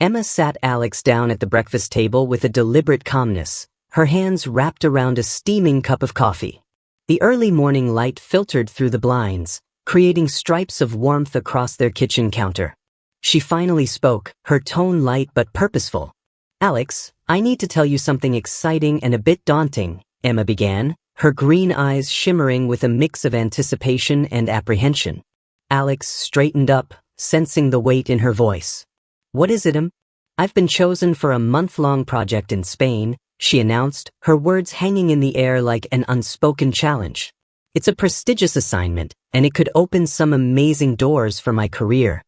Emma sat Alex down at the breakfast table with a deliberate calmness, her hands wrapped around a steaming cup of coffee. The early morning light filtered through the blinds, creating stripes of warmth across their kitchen counter. She finally spoke, her tone light but purposeful. "Alex, I need to tell you something exciting and a bit daunting," Emma began, her green eyes shimmering with a mix of anticipation and apprehension. Alex straightened up, sensing the weight in her voice. "What is it, Em?" "I've been chosen for a month-long project in Spain," she announced, her words hanging in the air like an unspoken challenge. "It's a prestigious assignment, and it could open some amazing doors for my career."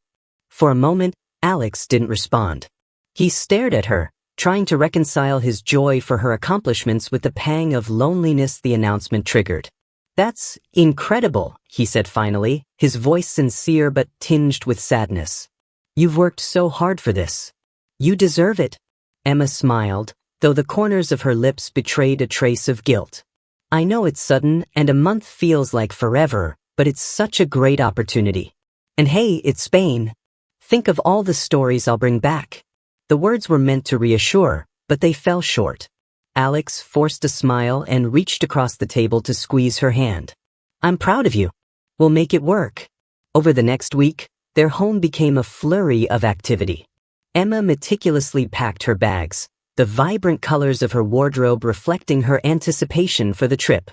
For a moment, Alex didn't respond. He stared at her, trying to reconcile his joy for her accomplishments with the pang of loneliness the announcement triggered. "That's incredible," he said finally, his voice sincere but tinged with sadness. "You've worked so hard for this. You deserve it." Emma smiled, though the corners of her lips betrayed a trace of guilt. "I know it's sudden and a month feels like forever, but it's such a great opportunity. And hey, it's Spain. Think of all the stories I'll bring back." The words were meant to reassure, but they fell short. Alex forced a smile and reached across the table to squeeze her hand. "I'm proud of you. We'll make it work." Over the next week, their home became a flurry of activity. Emma meticulously packed her bags, the vibrant colors of her wardrobe reflecting her anticipation for the trip.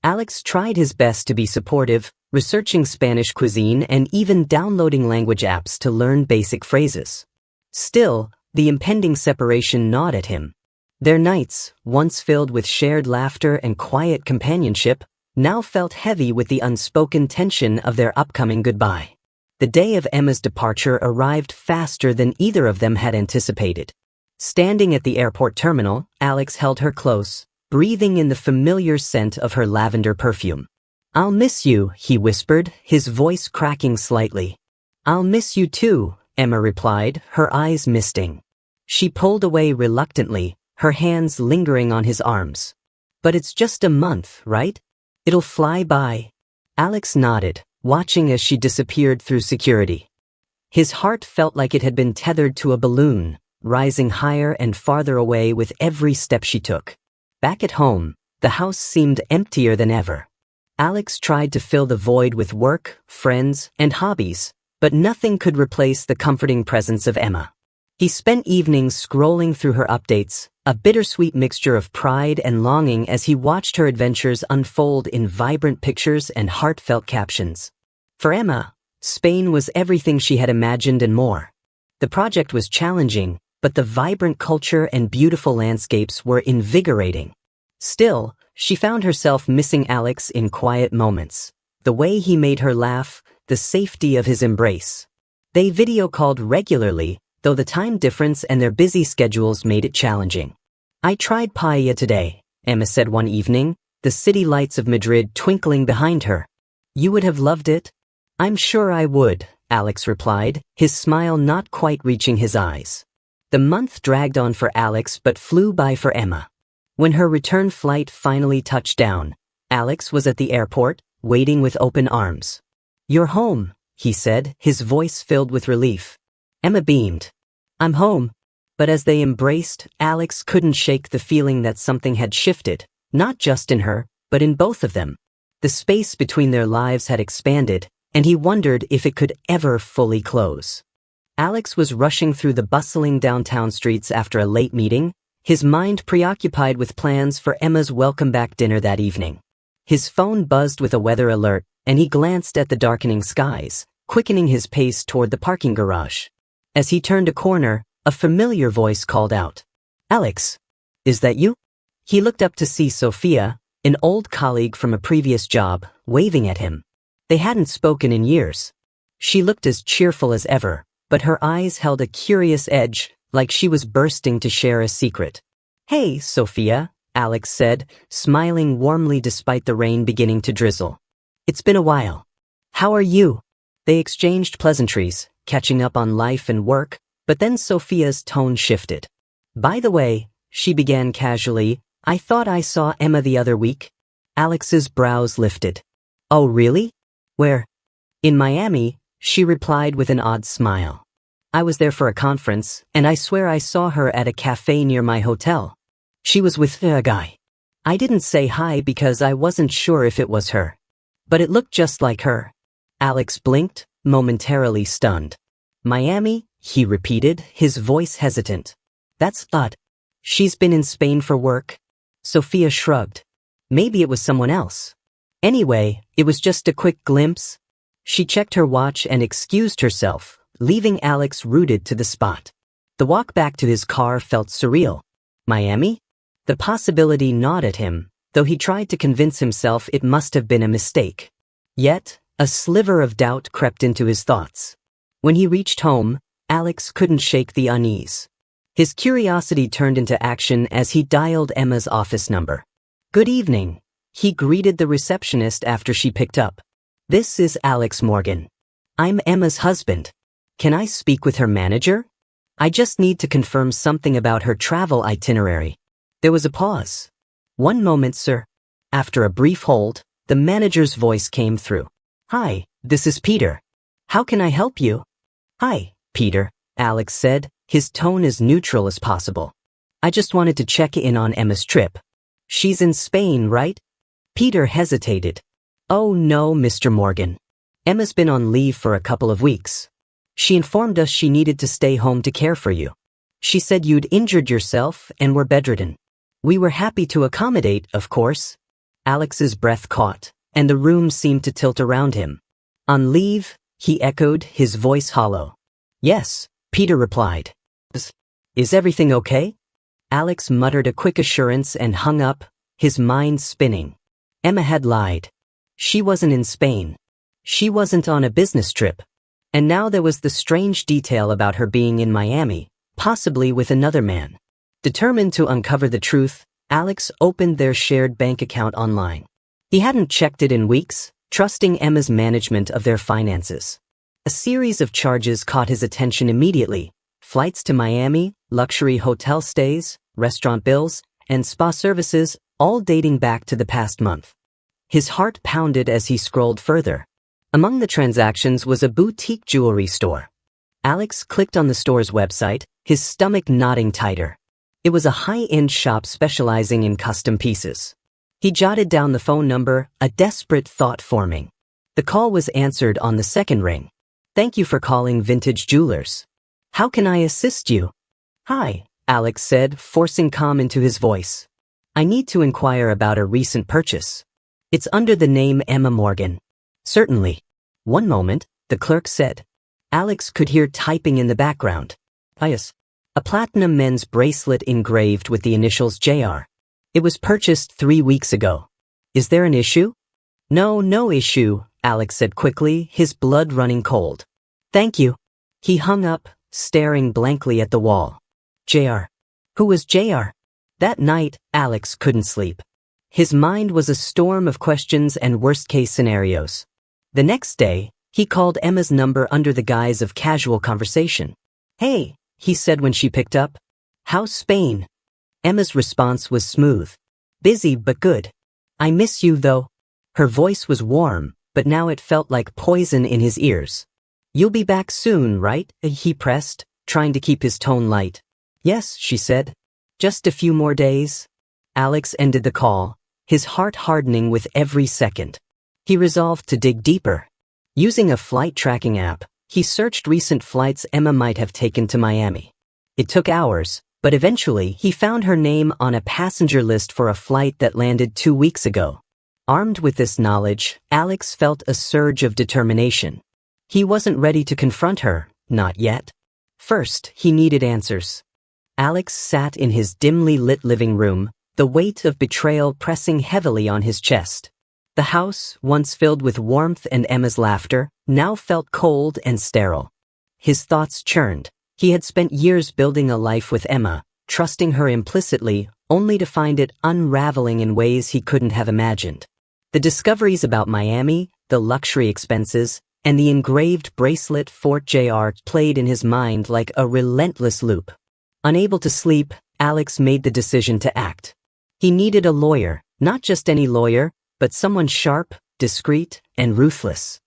Alex tried his best to be supportive, researching Spanish cuisine and even downloading language apps to learn basic phrases. Still, the impending separation gnawed at him. Their nights, once filled with shared laughter and quiet companionship, now felt heavy with the unspoken tension of their upcoming goodbye. The day of Emma's departure arrived faster than either of them had anticipated. Standing at the airport terminal, Alex held her close, breathing in the familiar scent of her lavender perfume. "I'll miss you," he whispered, his voice cracking slightly. "I'll miss you too," Emma replied, her eyes misting. She pulled away reluctantly, her hands lingering on his arms. "But it's just a month, right? It'll fly by." Alex nodded, watching as she disappeared through security. His heart felt like it had been tethered to a balloon, rising higher and farther away with every step she took. Back at home, the house seemed emptier than ever. Alex tried to fill the void with work, friends, and hobbies, but nothing could replace the comforting presence of Emma. He spent evenings scrolling through her updates, a bittersweet mixture of pride and longing as he watched her adventures unfold in vibrant pictures and heartfelt captions. For Emma, Spain was everything she had imagined and more. The project was challenging, but the vibrant culture and beautiful landscapes were invigorating. Still, she found herself missing Alex in quiet moments. The way he made her laugh, the safety of his embrace. They video called regularly, though the time difference and their busy schedules made it challenging. "I tried paella today," Emma said one evening, the city lights of Madrid twinkling behind her. "You would have loved it?" "I'm sure I would," Alex replied, his smile not quite reaching his eyes. The month dragged on for Alex but flew by for Emma. When her return flight finally touched down, Alex was at the airport, waiting with open arms. "You're home," he said, his voice filled with relief. Emma beamed. "I'm home." But as they embraced, Alex couldn't shake the feeling that something had shifted, not just in her, but in both of them. The space between their lives had expanded, and he wondered if it could ever fully close. Alex was rushing through the bustling downtown streets after a late meeting, his mind preoccupied with plans for Emma's welcome-back dinner that evening. His phone buzzed with a weather alert, and he glanced at the darkening skies, quickening his pace toward the parking garage. As he turned a corner, a familiar voice called out, "Alex, is that you?" He looked up to see Sophia, an old colleague from a previous job, waving at him. They hadn't spoken in years. She looked as cheerful as ever, but her eyes held a curious edge, like she was bursting to share a secret. "Hey, Sophia," Alex said, smiling warmly despite the rain beginning to drizzle. "It's been a while. How are you?" They exchanged pleasantries, catching up on life and work, but then Sophia's tone shifted. "By the way," she began casually, "I thought I saw Emma the other week." Alex's brows lifted. "Oh, really? Where?" "In Miami," she replied with an odd smile. I was there for a conference, and I swear I saw her at a cafe near my hotel. She was with a guy. I didn't say hi because I wasn't sure if it was her. But it looked just like her. Alex blinked, momentarily stunned. Miami, he repeated, his voice hesitant. That's odd. She's been in Spain for work. Sophia shrugged. Maybe it was someone else. Anyway, it was just a quick glimpse. She checked her watch and excused herself, leaving Alex rooted to the spot. The walk back to his car felt surreal. Miami? The possibility gnawed at him, though he tried to convince himself it must have been a mistake. Yet, a sliver of doubt crept into his thoughts. When he reached home, Alex couldn't shake the unease. His curiosity turned into action as he dialed Emma's office number. Good evening, he greeted the receptionist after she picked up. This is Alex Morgan. I'm Emma's husband. Can I speak with her manager? I just need to confirm something about her travel itinerary. There was a pause. One moment, sir. After a brief hold, the manager's voice came through. Hi, this is Peter. How can I help you? Hi, Peter, Alex said, his tone as neutral as possible. I just wanted to check in on Emma's trip. She's in Spain, right? Peter hesitated. Oh no, Mr. Morgan. Emma's been on leave for a couple of weeks. She informed us she needed to stay home to care for you. She said you'd injured yourself and were bedridden. We were happy to accommodate, of course. Alex's breath caught, and the room seemed to tilt around him. On leave, he echoed, his voice hollow. Yes, Peter replied. Is everything okay? Alex muttered a quick assurance and hung up, his mind spinning. Emma had lied. She wasn't in Spain. She wasn't on a business trip. And now there was the strange detail about her being in Miami, possibly with another man. Determined to uncover the truth, Alex opened their shared bank account online. He hadn't checked it in weeks, trusting Emma's management of their finances. A series of charges caught his attention immediately. Flights to Miami, luxury hotel stays, restaurant bills, and spa services, all dating back to the past month. His heart pounded as he scrolled further. Among the transactions was a boutique jewelry store. Alex clicked on the store's website, his stomach knotting tighter. It was a high-end shop specializing in custom pieces. He jotted down the phone number, a desperate thought forming. The call was answered on the second ring. Thank you for calling Vintage Jewelers. How can I assist you? Hi, Alex said, forcing calm into his voice. I need to inquire about a recent purchase. It's under the name Emma Morgan. Certainly. One moment, the clerk said. Alex could hear typing in the background. Yes. A platinum men's bracelet engraved with the initials JR. It was purchased 3 weeks ago. Is there an issue? No issue, Alex said quickly, his blood running cold. Thank you. He hung up, staring blankly at the wall. JR. Who was JR? That night, Alex couldn't sleep. His mind was a storm of questions and worst-case scenarios. The next day, he called Emma's number under the guise of casual conversation. Hey, he said when she picked up. How's Spain? Emma's response was smooth. Busy but good. I miss you, though. Her voice was warm, but now it felt like poison in his ears. You'll be back soon, right? He pressed, trying to keep his tone light. Yes, she said. Just a few more days. Alex ended the call, his heart hardening with every second. He resolved to dig deeper. Using a flight tracking app, he searched recent flights Emma might have taken to Miami. It took hours, but eventually he found her name on a passenger list for a flight that landed 2 weeks ago. Armed with this knowledge, Alex felt a surge of determination. He wasn't ready to confront her, not yet. First, he needed answers. Alex sat in his dimly lit living room, the weight of betrayal pressing heavily on his chest. The house, once filled with warmth and Emma's laughter, now felt cold and sterile. His thoughts churned. He had spent years building a life with Emma, trusting her implicitly, only to find it unraveling in ways he couldn't have imagined. The discoveries about Miami, the luxury expenses, and the engraved bracelet Fort JR played in his mind like a relentless loop. Unable to sleep, Alex made the decision to act. He needed a lawyer, not just any lawyer, but someone sharp, discreet, and ruthless.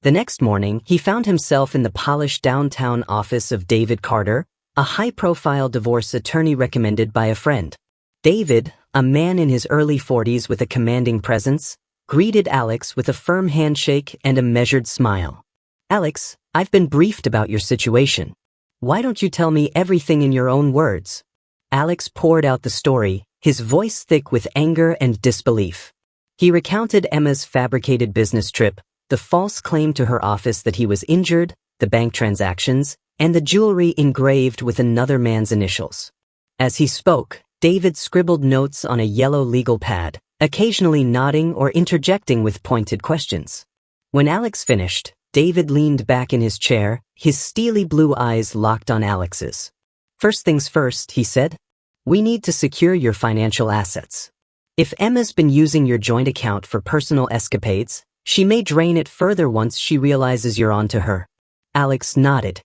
The next morning, he found himself in the polished downtown office of David Carter, a high-profile divorce attorney recommended by a friend. David, a man in his early 40s with a commanding presence, greeted Alex with a firm handshake and a measured smile. "Alex, I've been briefed about your situation. Why don't you tell me everything in your own words?" Alex poured out the story, his voice thick with anger and disbelief. He recounted Emma's fabricated business trip, the false claim to her office that he was injured, the bank transactions, and the jewelry engraved with another man's initials. As he spoke, David scribbled notes on a yellow legal pad, occasionally nodding or interjecting with pointed questions. When Alex finished, David leaned back in his chair, his steely blue eyes locked on Alex's. "First things first," he said. "We need to secure your financial assets. If Emma's been using your joint account for personal escapades, she may drain it further once she realizes you're onto her." Alex nodded.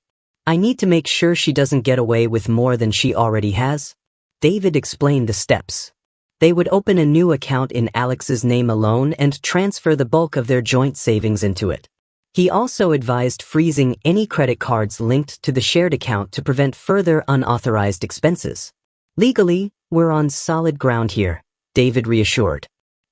"I need to make sure she doesn't get away with more than she already has." David explained the steps. They would open a new account in Alex's name alone and transfer the bulk of their joint savings into it. He also advised freezing any credit cards linked to the shared account to prevent further unauthorized expenses. "Legally, we're on solid ground here," David reassured.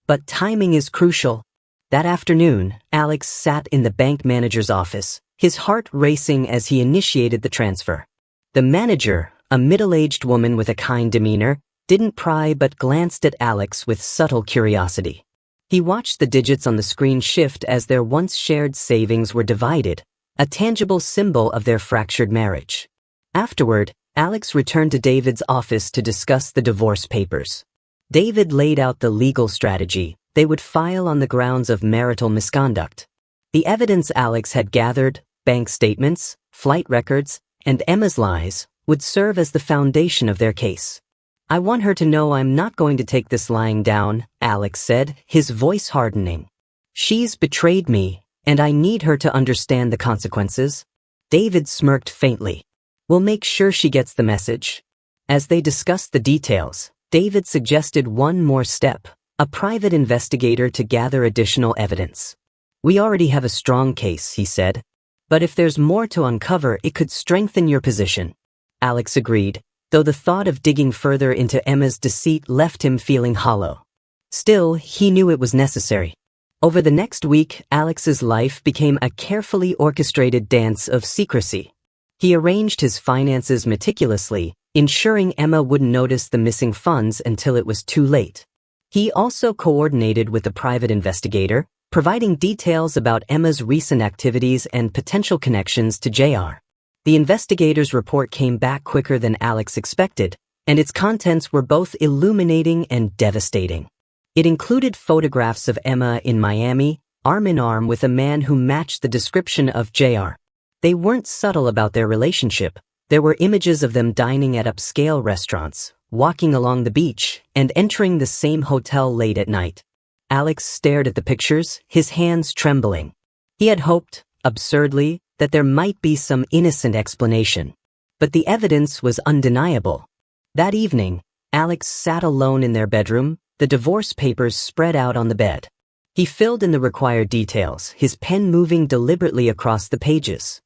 "But timing is crucial." That afternoon, Alex sat in the bank manager's office, his heart racing as he initiated the transfer. The manager, a middle-aged woman with a kind demeanor, didn't pry but glanced at Alex with subtle curiosity. He watched the digits on the screen shift as their once-shared savings were divided, a tangible symbol of their fractured marriage. Afterward, Alex returned to David's office to discuss the divorce papers. David laid out the legal strategy they would file on the grounds of marital misconduct. The evidence Alex had gathered, bank statements, flight records, and Emma's lies, would serve as the foundation of their case. "I want her to know I'm not going to take this lying down," Alex said, his voice hardening. "She's betrayed me, and I need her to understand the consequences." David smirked faintly. "We'll make sure she gets the message." As they discussed the details, David suggested one more step, a private investigator to gather additional evidence. "We already have a strong case," he said. "But if there's more to uncover, it could strengthen your position." Alex agreed, though the thought of digging further into Emma's deceit left him feeling hollow. Still, he knew it was necessary. Over the next week, Alex's life became a carefully orchestrated dance of secrecy. He arranged his finances meticulously, ensuring Emma wouldn't notice the missing funds until it was too late. He also coordinated with a private investigator, providing details about Emma's recent activities and potential connections to JR. The investigator's report came back quicker than Alex expected, and its contents were both illuminating and devastating. It included photographs of Emma in Miami, arm in arm with a man who matched the description of JR. They weren't subtle about their relationship. There were images of them dining at upscale restaurants, walking along the beach, and entering the same hotel late at night. Alex stared at the pictures, his hands trembling. He had hoped, absurdly, that there might be some innocent explanation. But the evidence was undeniable. That evening, Alex sat alone in their bedroom, the divorce papers spread out on the bed. He filled in the required details, his pen moving deliberately across the pages.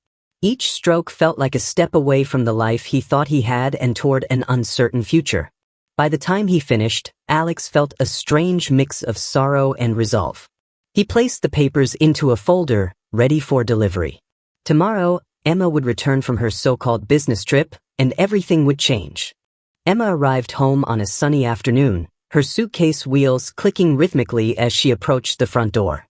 Each stroke felt like a step away from the life he thought he had and toward an uncertain future. By the time he finished, Alex felt a strange mix of sorrow and resolve. He placed the papers into a folder, ready for delivery. Tomorrow, Emma would return from her so-called business trip, and everything would change. Emma arrived home on a sunny afternoon, her suitcase wheels clicking rhythmically as she approached the front door.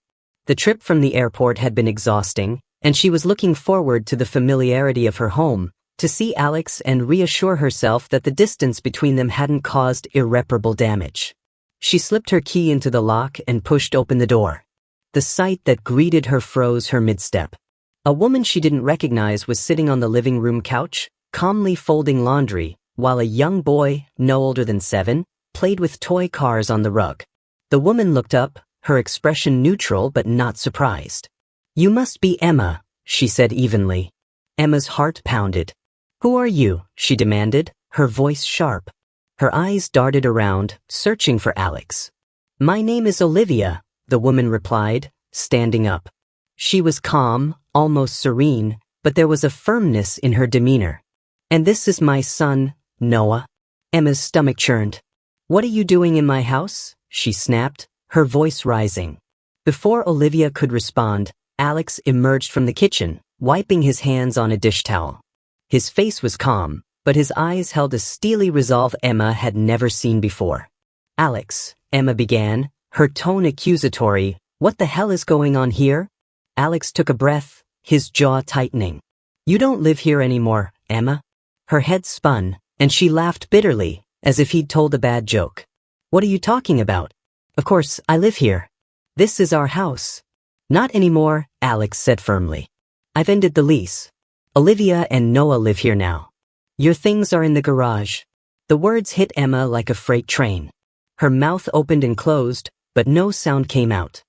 The trip from the airport had been exhausting, and she was looking forward to the familiarity of her home, to see Alex and reassure herself that the distance between them hadn't caused irreparable damage. She slipped her key into the lock and pushed open the door. The sight that greeted her froze her mid-step. A woman she didn't recognize was sitting on the living room couch, calmly folding laundry, while a young boy, no older than 7, played with toy cars on the rug. The woman looked up, her expression neutral but not surprised. "You must be Emma," she said evenly. Emma's heart pounded. "Who are you?" she demanded, her voice sharp. Her eyes darted around, searching for Alex. "My name is Olivia," the woman replied, standing up. She was calm, almost serene, but there was a firmness in her demeanor. "And this is my son, Noah." Emma's stomach churned. "What are you doing in my house?" she snapped, her voice rising. Before Olivia could respond, Alex emerged from the kitchen, wiping his hands on a dish towel. His face was calm, but his eyes held a steely resolve Emma had never seen before. "Alex," Emma began, her tone accusatory, "what the hell is going on here?" Alex took a breath, his jaw tightening. "You don't live here anymore, Emma." Her head spun, and she laughed bitterly, as if he'd told a bad joke. "What are you talking about? Of course, I live here. This is our house." "Not anymore," Alex said firmly. "I've ended the lease. Olivia and Noah live here now. Your things are in the garage." The words hit Emma like a freight train. Her mouth opened and closed, but no sound came out.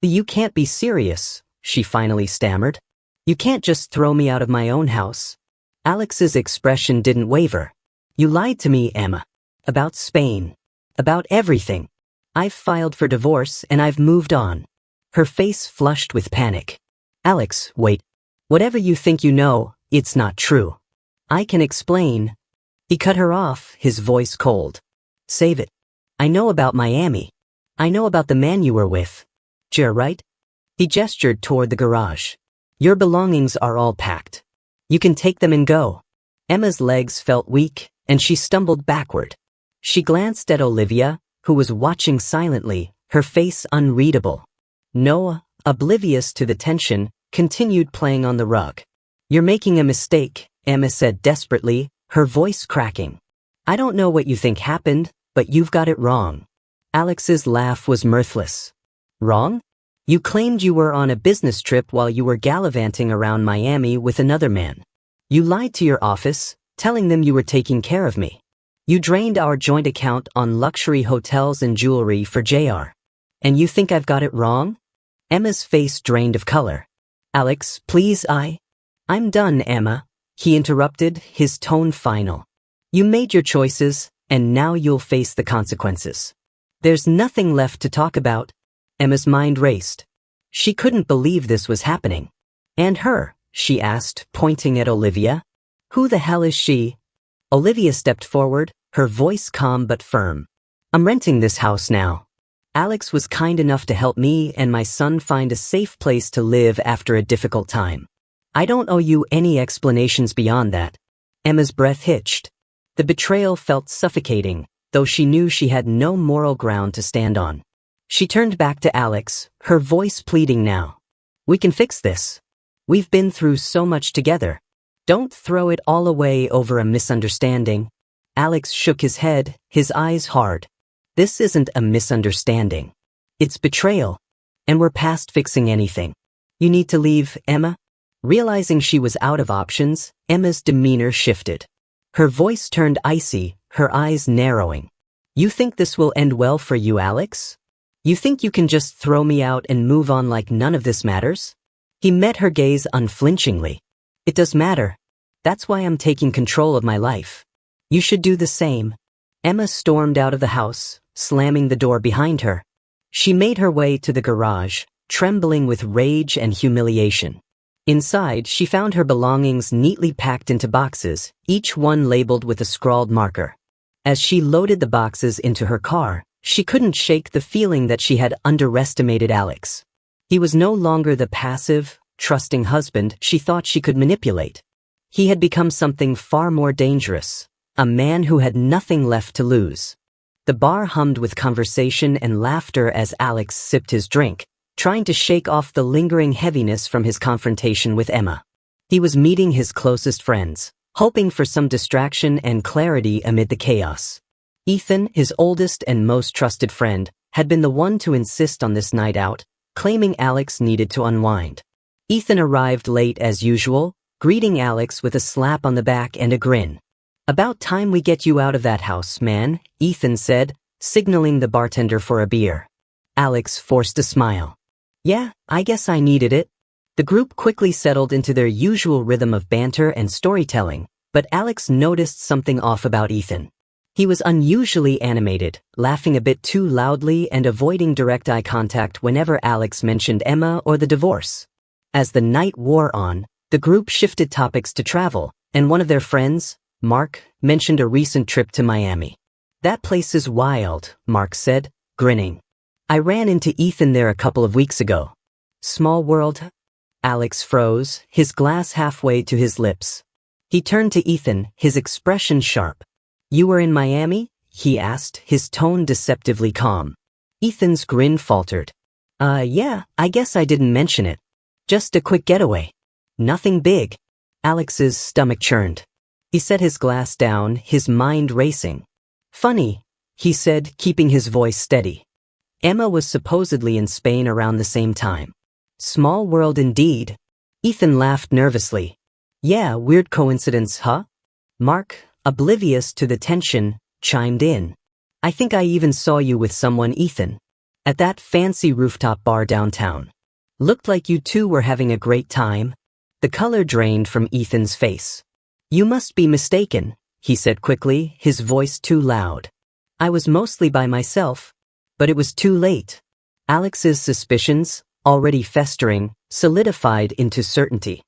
"You can't be serious," she finally stammered. "You can't just throw me out of my own house." Alex's expression didn't waver. "You lied to me, Emma. About Spain. About everything. I've filed for divorce and I've moved on." Her face flushed with panic. "Alex, wait. Whatever you think you know, it's not true. I can explain." He cut her off, his voice cold. "Save it. I know about Miami. I know about the man you were with. You're right?" He gestured toward the garage. "Your belongings are all packed. You can take them and go." Emma's legs felt weak, and she stumbled backward. She glanced at Olivia, who was watching silently, her face unreadable. Noah, oblivious to the tension, continued playing on the rug. "You're making a mistake," Emma said desperately, her voice cracking. "I don't know what you think happened, but you've got it wrong." Alex's laugh was mirthless. "Wrong? You claimed you were on a business trip while you were gallivanting around Miami with another man. You lied to your office, telling them you were taking care of me. You drained our joint account on luxury hotels and jewelry for JR. And you think I've got it wrong?" Emma's face drained of color. "Alex, please, I'm done, Emma," he interrupted, his tone final. "You made your choices, and now you'll face the consequences. There's nothing left to talk about." Emma's mind raced. She couldn't believe this was happening. "And her?" she asked, pointing at Olivia. "Who the hell is she?" Olivia stepped forward, her voice calm but firm. "I'm renting this house now. Alex was kind enough to help me and my son find a safe place to live after a difficult time. I don't owe you any explanations beyond that." Emma's breath hitched. The betrayal felt suffocating, though she knew she had no moral ground to stand on. She turned back to Alex, her voice pleading now. "We can fix this. We've been through so much together. Don't throw it all away over a misunderstanding." Alex shook his head, his eyes hard. "This isn't a misunderstanding. It's betrayal. And we're past fixing anything. You need to leave, Emma." Realizing she was out of options, Emma's demeanor shifted. Her voice turned icy, her eyes narrowing. "You think this will end well for you, Alex? You think you can just throw me out and move on like none of this matters?" He met her gaze unflinchingly. "It does matter. That's why I'm taking control of my life. You should do the same." Emma stormed out of the house, slamming the door behind her. She made her way to the garage, trembling with rage and humiliation. Inside, she found her belongings neatly packed into boxes, each one labeled with a scrawled marker. As she loaded the boxes into her car, she couldn't shake the feeling that she had underestimated Alex. He was no longer the passive, trusting husband she thought she could manipulate. He had become something far more dangerous, a man who had nothing left to lose. The bar hummed with conversation and laughter as Alex sipped his drink, trying to shake off the lingering heaviness from his confrontation with Emma. He was meeting his closest friends, hoping for some distraction and clarity amid the chaos. Ethan, his oldest and most trusted friend, had been the one to insist on this night out, claiming Alex needed to unwind. Ethan arrived late as usual, greeting Alex with a slap on the back and a grin. "About time we get you out of that house, man," Ethan said, signaling the bartender for a beer. Alex forced a smile. "Yeah, I guess I needed it." The group quickly settled into their usual rhythm of banter and storytelling, but Alex noticed something off about Ethan. He was unusually animated, laughing a bit too loudly and avoiding direct eye contact whenever Alex mentioned Emma or the divorce. As the night wore on, the group shifted topics to travel, and one of their friends, Mark, mentioned a recent trip to Miami. "That place is wild," Mark said, grinning. "I ran into Ethan there a couple of weeks ago." "Small world?" Alex froze, his glass halfway to his lips. He turned to Ethan, his expression sharp. "You were in Miami?" he asked, his tone deceptively calm. Ethan's grin faltered. Yeah, I guess I didn't mention it. Just a quick getaway. Nothing big." Alex's stomach churned. He set his glass down, his mind racing. "Funny," he said, keeping his voice steady. "Emma was supposedly in Spain around the same time." "Small world indeed." Ethan laughed nervously. "Yeah, weird coincidence, huh?" Mark, oblivious to the tension, chimed in. "I think I even saw you with someone, Ethan. At that fancy rooftop bar downtown. Looked like you two were having a great time." The color drained from Ethan's face. "You must be mistaken," he said quickly, his voice too loud. "I was mostly by myself." But it was too late. Alex's suspicions, already festering, solidified into certainty.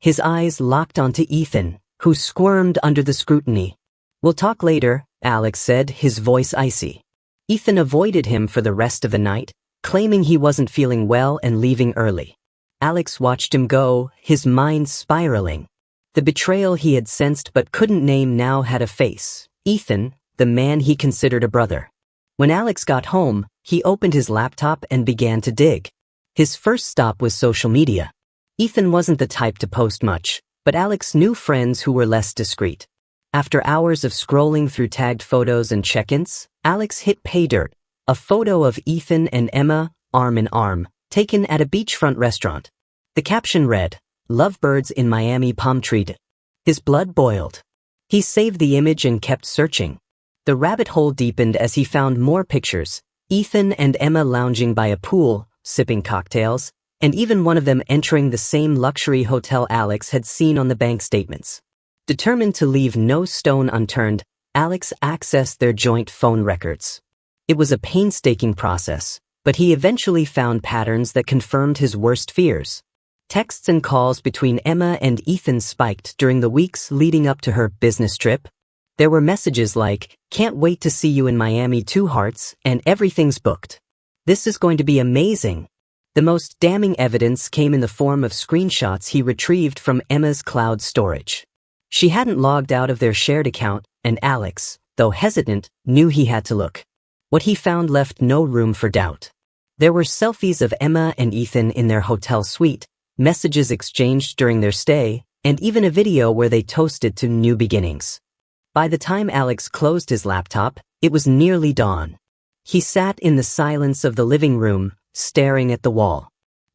His eyes locked onto Ethan, who squirmed under the scrutiny. "We'll talk later," Alex said, his voice icy. Ethan avoided him for the rest of the night, claiming he wasn't feeling well and leaving early. Alex watched him go, his mind spiraling. The betrayal he had sensed but couldn't name now had a face. Ethan, the man he considered a brother. When Alex got home, he opened his laptop and began to dig. His first stop was social media. Ethan wasn't the type to post much, but Alex knew friends who were less discreet. After hours of scrolling through tagged photos and check-ins, Alex hit pay dirt, a photo of Ethan and Emma, arm in arm, taken at a beachfront restaurant. The caption read, "Lovebirds in Miami palm treed." His blood boiled. He saved the image and kept searching. The rabbit hole deepened as he found more pictures, Ethan and Emma lounging by a pool, sipping cocktails, and even one of them entering the same luxury hotel Alex had seen on the bank statements. Determined to leave no stone unturned, Alex accessed their joint phone records. It was a painstaking process, but he eventually found patterns that confirmed his worst fears. Texts and calls between Emma and Ethan spiked during the weeks leading up to her business trip. There were messages like, "Can't wait to see you in Miami, 2 hearts, and everything's booked. This is going to be amazing." The most damning evidence came in the form of screenshots he retrieved from Emma's cloud storage. She hadn't logged out of their shared account, and Alex, though hesitant, knew he had to look. What he found left no room for doubt. There were selfies of Emma and Ethan in their hotel suite, messages exchanged during their stay, and even a video where they toasted to new beginnings. By the time Alex closed his laptop, it was nearly dawn. He sat in the silence of the living room, staring at the wall.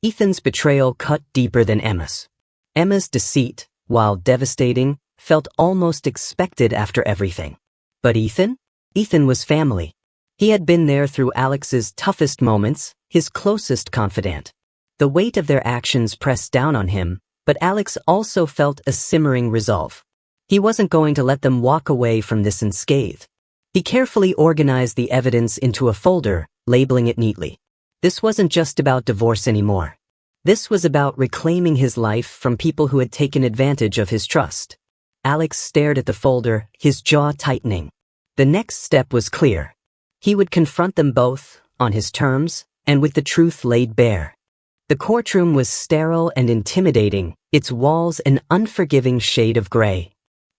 Ethan's betrayal cut deeper than Emma's. Emma's deceit, while devastating, felt almost expected after everything. But Ethan? Ethan was family. He had been there through Alex's toughest moments, his closest confidant. The weight of their actions pressed down on him, but Alex also felt a simmering resolve. He wasn't going to let them walk away from this unscathed. He carefully organized the evidence into a folder, labeling it neatly. This wasn't just about divorce anymore. This was about reclaiming his life from people who had taken advantage of his trust. Alex stared at the folder, his jaw tightening. The next step was clear. He would confront them both, on his terms, and with the truth laid bare. The courtroom was sterile and intimidating, its walls an unforgiving shade of gray.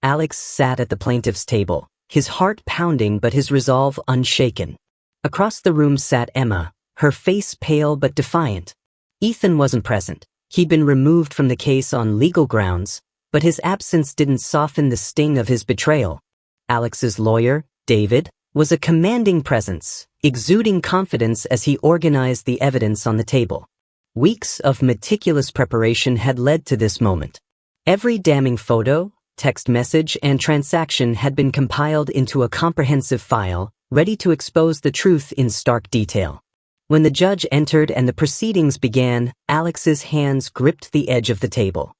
Alex sat at the plaintiff's table, his heart pounding but his resolve unshaken. Across the room sat Emma, her face pale but defiant. Ethan wasn't present. He'd been removed from the case on legal grounds, but his absence didn't soften the sting of his betrayal. Alex's lawyer, David, was a commanding presence, exuding confidence as he organized the evidence on the table. Weeks of meticulous preparation had led to this moment. Every damning photo, text message, and transaction had been compiled into a comprehensive file, ready to expose the truth in stark detail. When the judge entered and the proceedings began, Alex's hands gripped the edge of the table.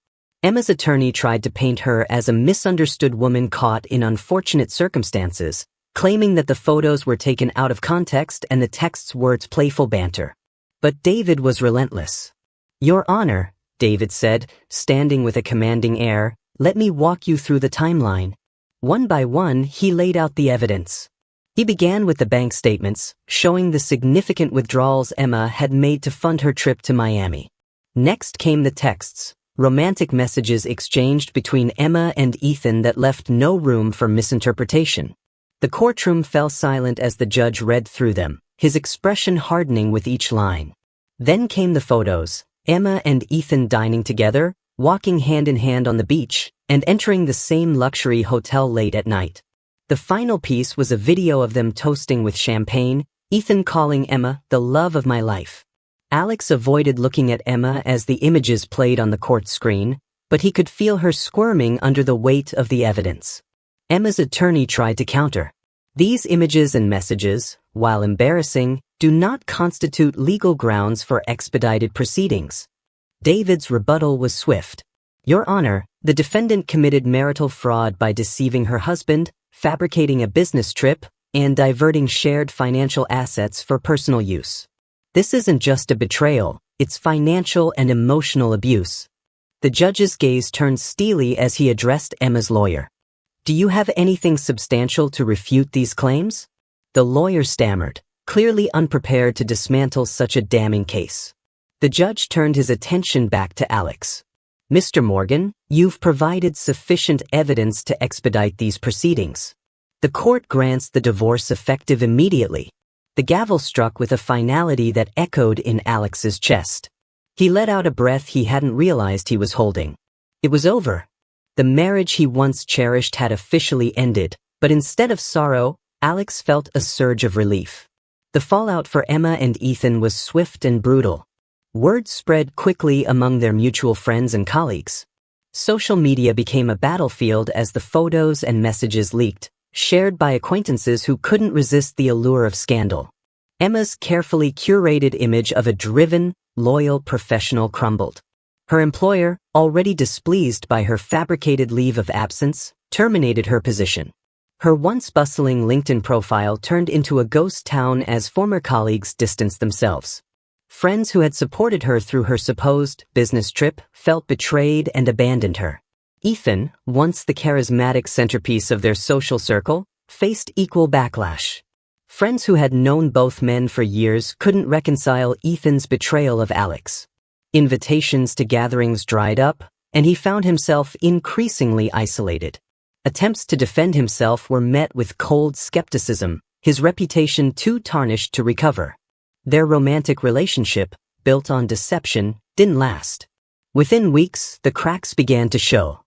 Emma's attorney tried to paint her as a misunderstood woman caught in unfortunate circumstances, claiming that the photos were taken out of context and the text's words playful banter. But David was relentless. "Your Honor," David said, standing with a commanding air, "let me walk you through the timeline." One by one, he laid out the evidence. He began with the bank statements, showing the significant withdrawals Emma had made to fund her trip to Miami. Next came the texts, romantic messages exchanged between Emma and Ethan that left no room for misinterpretation. The courtroom fell silent as the judge read through them, his expression hardening with each line. Then came the photos, Emma and Ethan dining together, walking hand in hand on the beach, and entering the same luxury hotel late at night. The final piece was a video of them toasting with champagne, Ethan calling Emma the love of my life. Alex avoided looking at Emma as the images played on the court screen, but he could feel her squirming under the weight of the evidence. Emma's attorney tried to counter. These images and messages, while embarrassing, do not constitute legal grounds for expedited proceedings. David's rebuttal was swift. Your Honor, the defendant committed marital fraud by deceiving her husband, fabricating a business trip, and diverting shared financial assets for personal use. This isn't just a betrayal, it's financial and emotional abuse. The judge's gaze turned steely as he addressed Emma's lawyer. Do you have anything substantial to refute these claims? The lawyer stammered, clearly unprepared to dismantle such a damning case. The judge turned his attention back to Alex. Mr. Morgan, you've provided sufficient evidence to expedite these proceedings. The court grants the divorce effective immediately. The gavel struck with a finality that echoed in Alex's chest. He let out a breath he hadn't realized he was holding. It was over. The marriage he once cherished had officially ended, but instead of sorrow, Alex felt a surge of relief. The fallout for Emma and Ethan was swift and brutal. Word spread quickly among their mutual friends and colleagues. Social media became a battlefield as the photos and messages leaked, shared by acquaintances who couldn't resist the allure of scandal. Emma's carefully curated image of a driven, loyal professional crumbled. Her employer, already displeased by her fabricated leave of absence, terminated her position. Her once bustling LinkedIn profile turned into a ghost town as former colleagues distanced themselves. Friends who had supported her through her supposed business trip felt betrayed and abandoned her. Ethan, once the charismatic centerpiece of their social circle, faced equal backlash. Friends who had known both men for years couldn't reconcile Ethan's betrayal of Alex. Invitations to gatherings dried up, and he found himself increasingly isolated. Attempts to defend himself were met with cold skepticism, his reputation too tarnished to recover. Their romantic relationship, built on deception, didn't last. Within weeks, the cracks began to show.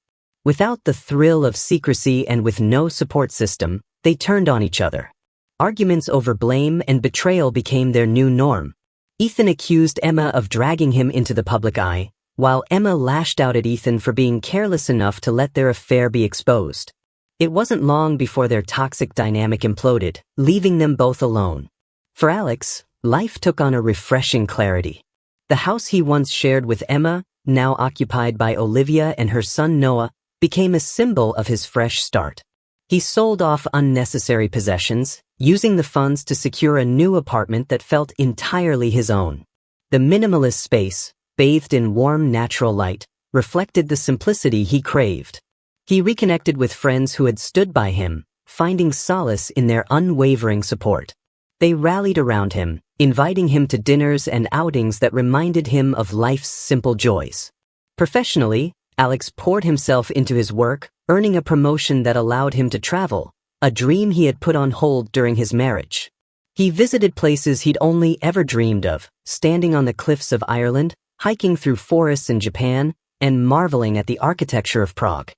Without the thrill of secrecy and with no support system, they turned on each other. Arguments over blame and betrayal became their new norm. Ethan accused Emma of dragging him into the public eye, while Emma lashed out at Ethan for being careless enough to let their affair be exposed. It wasn't long before their toxic dynamic imploded, leaving them both alone. For Alex, life took on a refreshing clarity. The house he once shared with Emma, now occupied by Olivia and her son Noah, became a symbol of his fresh start. He sold off unnecessary possessions, using the funds to secure a new apartment that felt entirely his own. The minimalist space, bathed in warm natural light, reflected the simplicity he craved. He reconnected with friends who had stood by him, finding solace in their unwavering support. They rallied around him, inviting him to dinners and outings that reminded him of life's simple joys. Professionally, Alex poured himself into his work, earning a promotion that allowed him to travel, a dream he had put on hold during his marriage. He visited places he'd only ever dreamed of, standing on the cliffs of Ireland, hiking through forests in Japan, and marveling at the architecture of Prague.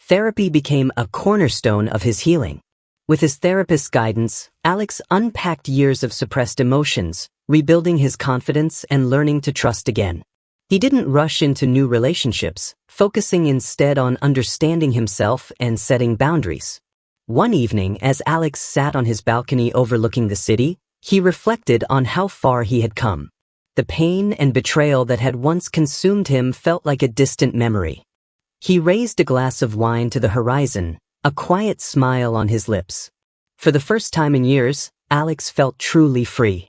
Therapy became a cornerstone of his healing. With his therapist's guidance, Alex unpacked years of suppressed emotions, rebuilding his confidence and learning to trust again. He didn't rush into new relationships, focusing instead on understanding himself and setting boundaries. One evening, as Alex sat on his balcony overlooking the city, he reflected on how far he had come. The pain and betrayal that had once consumed him felt like a distant memory. He raised a glass of wine to the horizon, a quiet smile on his lips. For the first time in years, Alex felt truly free.